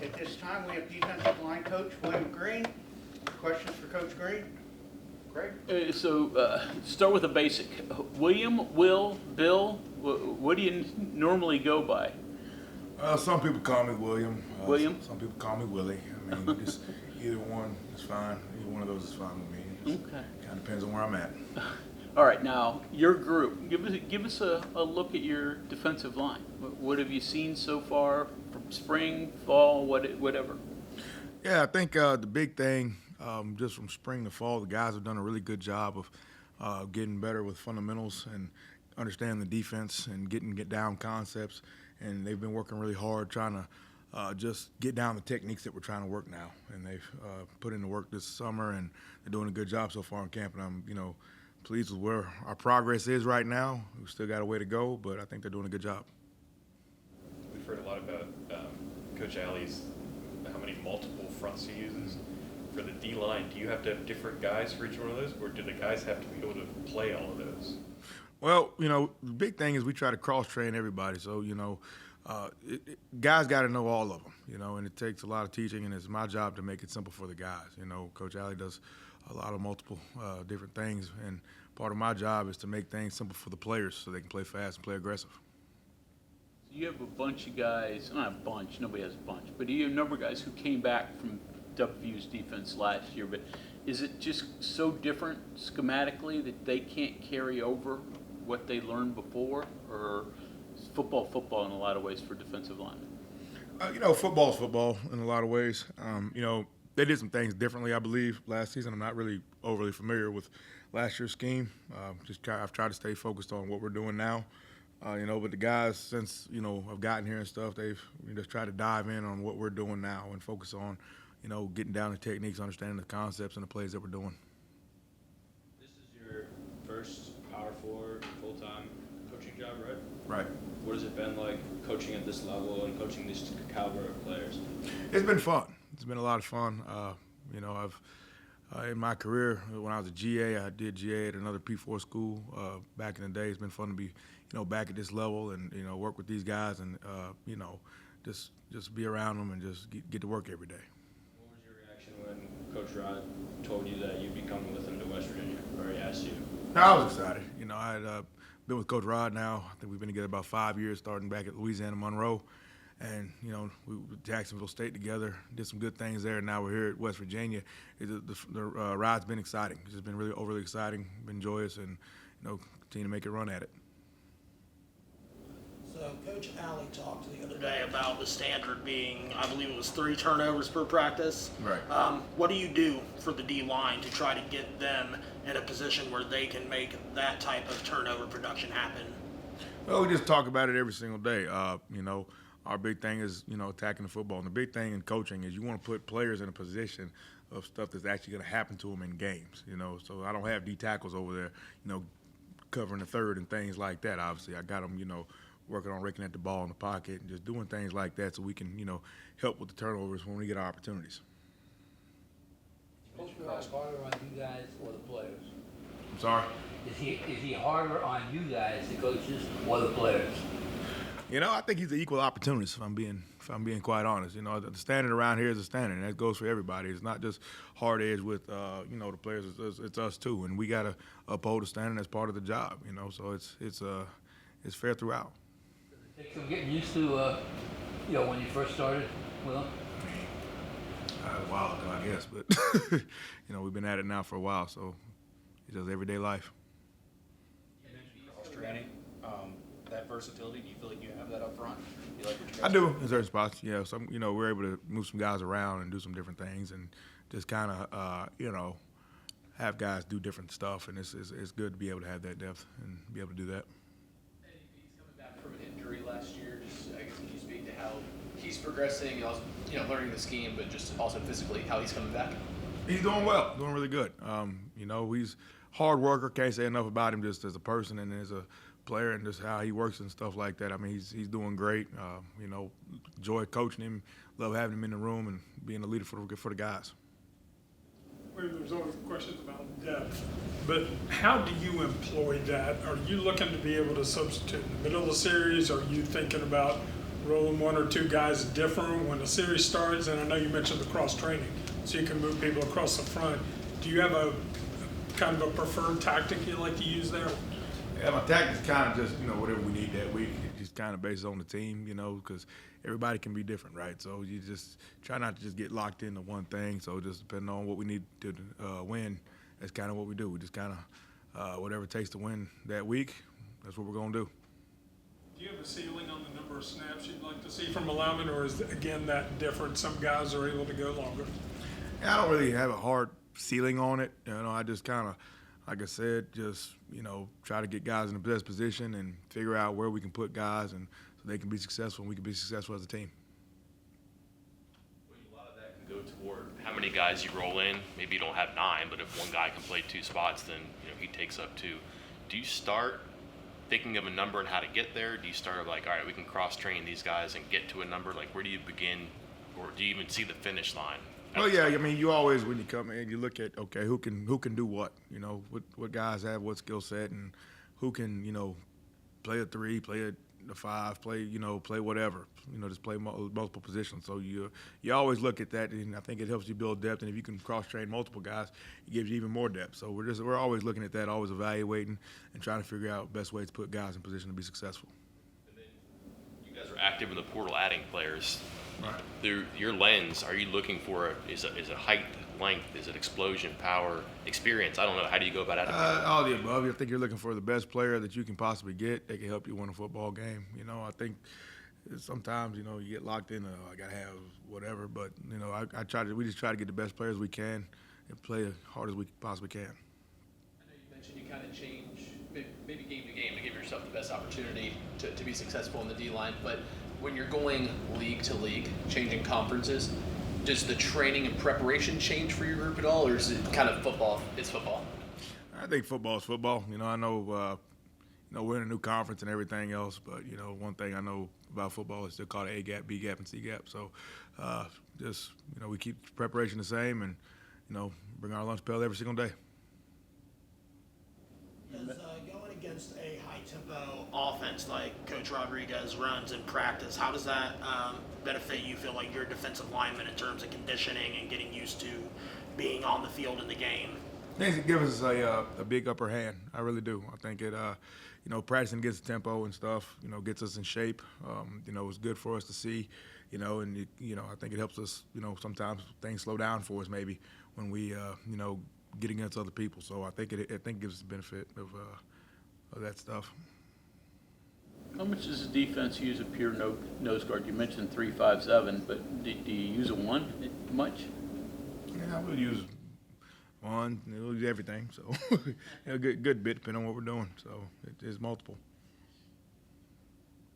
At this time, we have defensive line coach William Green. Questions for Coach Green? Greg? Start with a basic. William, Will, Bill, what do you normally go by? Some people call me William. William? Some people call me Willie. I mean, just either one is fine. Either one of those is fine with me. Okay. Kind of depends on where I'm at. All right, now your group. Give us a look at your defensive line. What have you seen so far from spring, fall, whatever? Yeah, I think the big thing, just from spring to fall, the guys have done a really good job of getting better with fundamentals and understanding the defense and get down concepts. And they've been working really hard trying to just get down the techniques that we're trying to work now. And they've put in the work this summer, and they're doing a good job so far in camp. And I'm, pleased with where our progress is right now. We've still got a way to go, but I think they're doing a good job. We've heard a lot about Coach Alley's, how many multiple fronts he uses. For the D-line, do you have to have different guys for each one of those, or do the guys have to be able to play all of those? Well, the big thing is we try to cross-train everybody. So, guys got to know all of them, and it takes a lot of teaching, and it's my job to make it simple for the guys. Coach Alley does a lot of multiple different things, and part of my job is to make things simple for the players so they can play fast and play aggressive. You have a bunch of guys, not a bunch, nobody has a bunch, but you have a number of guys who came back from WVU's defense last year, but is it just so different schematically that they can't carry over what they learned before, or is football in a lot of ways for defensive linemen? Football's football in a lot of ways. They did some things differently, I believe, last season. I'm not really overly familiar with last year's scheme. I've tried to stay focused on what we're doing now. But the guys, since, I've gotten here and stuff, they've just tried to dive in on what we're doing now and focus on, getting down the techniques, understanding the concepts and the plays that we're doing. This is your first Power 4 full-time coaching job, right? Right. What has it been like coaching at this level and coaching this caliber of players? It's been fun. It's been a lot of fun. I've in my career, when I was a GA, I did GA at another P4 school back in the day. It's been fun to be, back at this level and, work with these guys and, just be around them and just get to work every day. What was your reaction when Coach Rod told you that you'd be coming with him to West Virginia, or he asked you? I was excited. I had been with Coach Rod now. I think we've been together about 5 years, starting back at Louisiana Monroe. And, we were Jacksonville State together, did some good things there. And now we're here at West Virginia. The ride's been exciting. It's just been really overly exciting, been joyous, and, continue to make a run at it. So Coach Alley talked the other day about the standard being, I believe it was 3 turnovers per practice. Right. What do you do for the D-line to try to get them in a position where they can make that type of turnover production happen? Well, we just talk about it every single day. Our big thing is, attacking the football. And the big thing in coaching is you want to put players in a position of stuff that's actually going to happen to them in games, So I don't have D tackles over there, covering the third and things like that, obviously. I got them, working on raking at the ball in the pocket and just doing things like that so we can, help with the turnovers when we get our opportunities. Coach Ross harder on you guys or the players? I'm sorry? Is he harder on you guys, the coaches, or the players? I think he's an equal opportunist, if I'm being quite honest. The standard around here is a standard, and that goes for everybody. It's not just hard edge with, the players. It's us too, and we got to uphold the standard as part of the job. So it's fair throughout. Does it take some getting used to, when you first started with him? A while ago, I guess, but we've been at it now for a while, so it's just everyday life. You mentioned cross-training. That versatility, do you feel like you have that up front? You like what you guys I do in certain spots, yeah. So, we're able to move some guys around and do some different things and just kind of, have guys do different stuff. And it's good to be able to have that depth and be able to do that. He's coming back from an injury last year. Just, I guess, can you speak to how he's progressing, learning the scheme, but just also physically, how he's coming back? He's doing well, doing really good. He's a hard worker. Can't say enough about him just as a person and as a player and just how he works and stuff like that. I mean, he's doing great. Enjoy coaching him, love having him in the room and being a leader for the guys. There's always questions about depth, but how do you employ that? Are you looking to be able to substitute in the middle of the series? Are you thinking about rolling one or two guys different when the series starts? And I know you mentioned the cross training, so you can move people across the front. Do you have a kind of a preferred tactic you like to use there? Yeah, my tactic's kind of just, whatever we need that week. It's just kind of based on the team, because everybody can be different, right? So you just try not to just get locked into one thing. So just depending on what we need to win, that's kind of what we do. We just kind of, whatever it takes to win that week, that's what we're going to do. Do you have a ceiling on the number of snaps you'd like to see from a lineman, or is, again, that different? Some guys are able to go longer. Yeah, I don't really have a hard ceiling on it. I just kind of, like I said, just, try to get guys in the best position and figure out where we can put guys and so they can be successful and we can be successful as a team. A lot of that can go toward how many guys you roll in. Maybe you don't have 9, but if one guy can play 2 spots, then he takes up 2. Do you start thinking of a number and how to get there? Do you start like, all right, we can cross-train these guys and get to a number? Like, where do you begin, or do you even see the finish line? Oh yeah, I mean, you always, when you come in, you look at, okay, who can do what, what guys have what skill set, and who can, play a 3, play a 5, play whatever, just play multiple positions. So you always look at that, and I think it helps you build depth. And if you can cross train multiple guys, it gives you even more depth. So we're always looking at that, always evaluating and trying to figure out best ways to put guys in position to be successful. And then you guys are active in the portal, adding players. Right. Through your lens, are you looking for is it height, length, is it explosion, power, experience? I don't know. How do you go about it? All the above. I think you're looking for the best player that you can possibly get that can help you win a football game. I think sometimes you get locked in. I gotta have whatever, but we just try to get the best players we can and play as hard as we possibly can. I know you mentioned you kind of change maybe game to game to give yourself the best opportunity to be successful in the D-line, but when you're going league to league, changing conferences, does the training and preparation change for your group at all, or is it kind of football? It's football. I think football is football. I know, we're in a new conference and everything else, but one thing I know about football is still called A gap, B gap, and C gap. So, we keep preparation the same, and bring our lunch pail every single day. Does going against a high-tempo offense like Coach Rodriguez runs in practice, how does that benefit you feel like your defensive lineman in terms of conditioning and getting used to being on the field in the game? I think it gives us a big upper hand. I really do. I think it, practicing gets the tempo and stuff, gets us in shape. It's good for us to see, and, I think it helps us, sometimes things slow down for us maybe when we, get against other people. So I think it gives us the benefit of that stuff. How much does the defense use a pure nose guard? You mentioned 3-5-7, but do you use a 1 much? Yeah, we'll use 1. We'll use everything. So good bit depending on what we're doing. So it is multiple.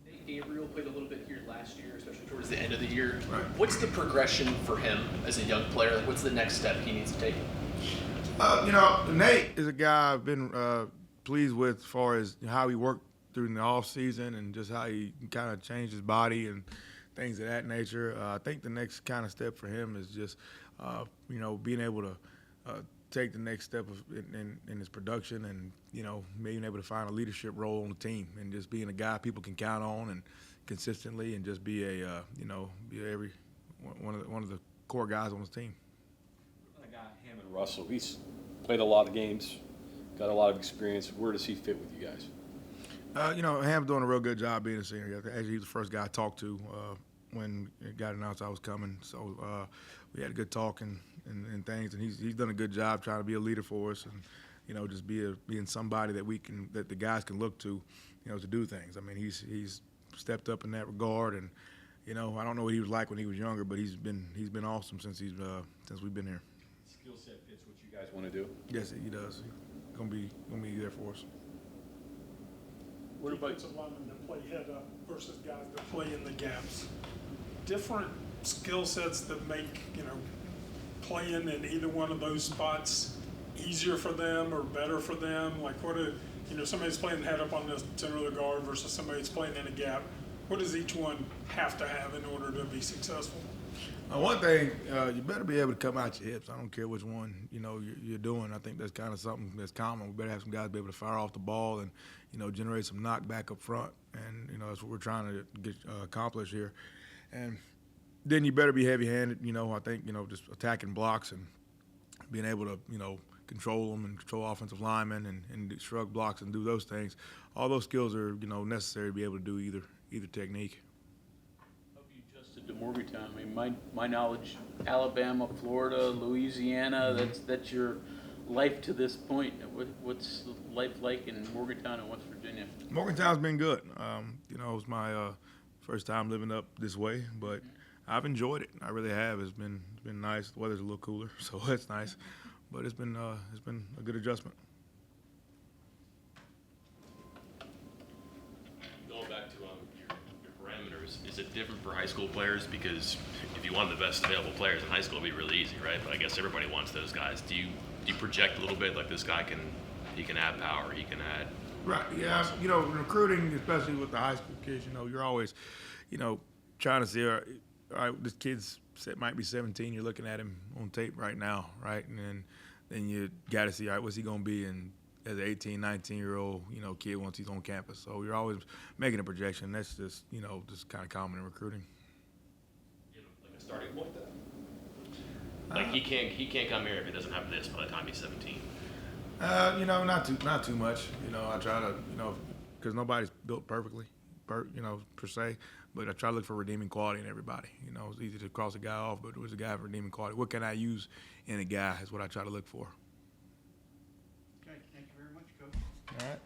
Nate Gabriel played a little bit here last year, especially towards the end of the year. Right. What's the progression for him as a young player? Like, what's the next step he needs to take? Nate is a guy I've been pleased with as far as how he worked through the off season and just how he kind of changed his body and things of that nature. I think the next kind of step for him is just, being able to take the next step in his production and, being able to find a leadership role on the team and just being a guy people can count on and consistently and just be one of the core guys on his team. Hammond Russell, he's played a lot of games, got a lot of experience. Where does he fit with you guys? Ham's doing a real good job being a senior. Actually, he was the first guy I talked to when it got announced I was coming. So we had a good talk and things, and he's done a good job trying to be a leader for us and just being somebody that the guys can look to, to do things. I mean, he's stepped up in that regard, and I don't know what he was like when he was younger, but he's been awesome since we've been here. Skill set fits what you guys want to do? Yes, he does. He's gonna be there for us. What about defensive linemen that play head up versus guys that play in the gaps? Different skill sets that make playing in either one of those spots easier for them or better for them. Like somebody's playing head up on the center of the guard versus somebody's playing in a gap. What does each one have to have in order to be successful? One thing, you better be able to come out your hips. I don't care which one, you're doing. I think that's kind of something that's common. We better have some guys be able to fire off the ball and, generate some knockback up front. And, that's what we're trying to get accomplish here. And then you better be heavy-handed, I think, just attacking blocks and being able to, control them and control offensive linemen and shrug blocks and do those things. All those skills are, necessary to be able to do either technique. How have you adjusted to Morgantown? I mean, my knowledge, Alabama, Florida, Louisiana, that's your life to this point. What's life like in Morgantown and West Virginia? Morgantown's been good. It was my first time living up this way, but I've enjoyed it. I really have. It's been nice. The weather's a little cooler, so that's nice. But it's been a good adjustment. Going back to your parameters, is it different for high school players? Because if you want the best available players in high school, it'd be really easy, right? But I guess everybody wants those guys. Do you project a little bit like this guy can add power, he can add? Right. Yeah. Recruiting, especially with the high school kids, you're always, trying to see, all right, this kid's might be 17. You're looking at him on tape right now, right? And then you got to see, all right, what's he going to be as an 18, 19-year-old, kid once he's on campus. So you're always making a projection. That's just, just kind of common in recruiting. Like a starting point, though? Like he can't come here if he doesn't have this by the time he's 17. Not too much. I try to, because nobody's built perfectly, per se. But I try to look for redeeming quality in everybody. It's easy to cross a guy off, but who's a guy for redeeming quality? What can I use in a guy is what I try to look for. Okay, thank you very much, Coach. All right.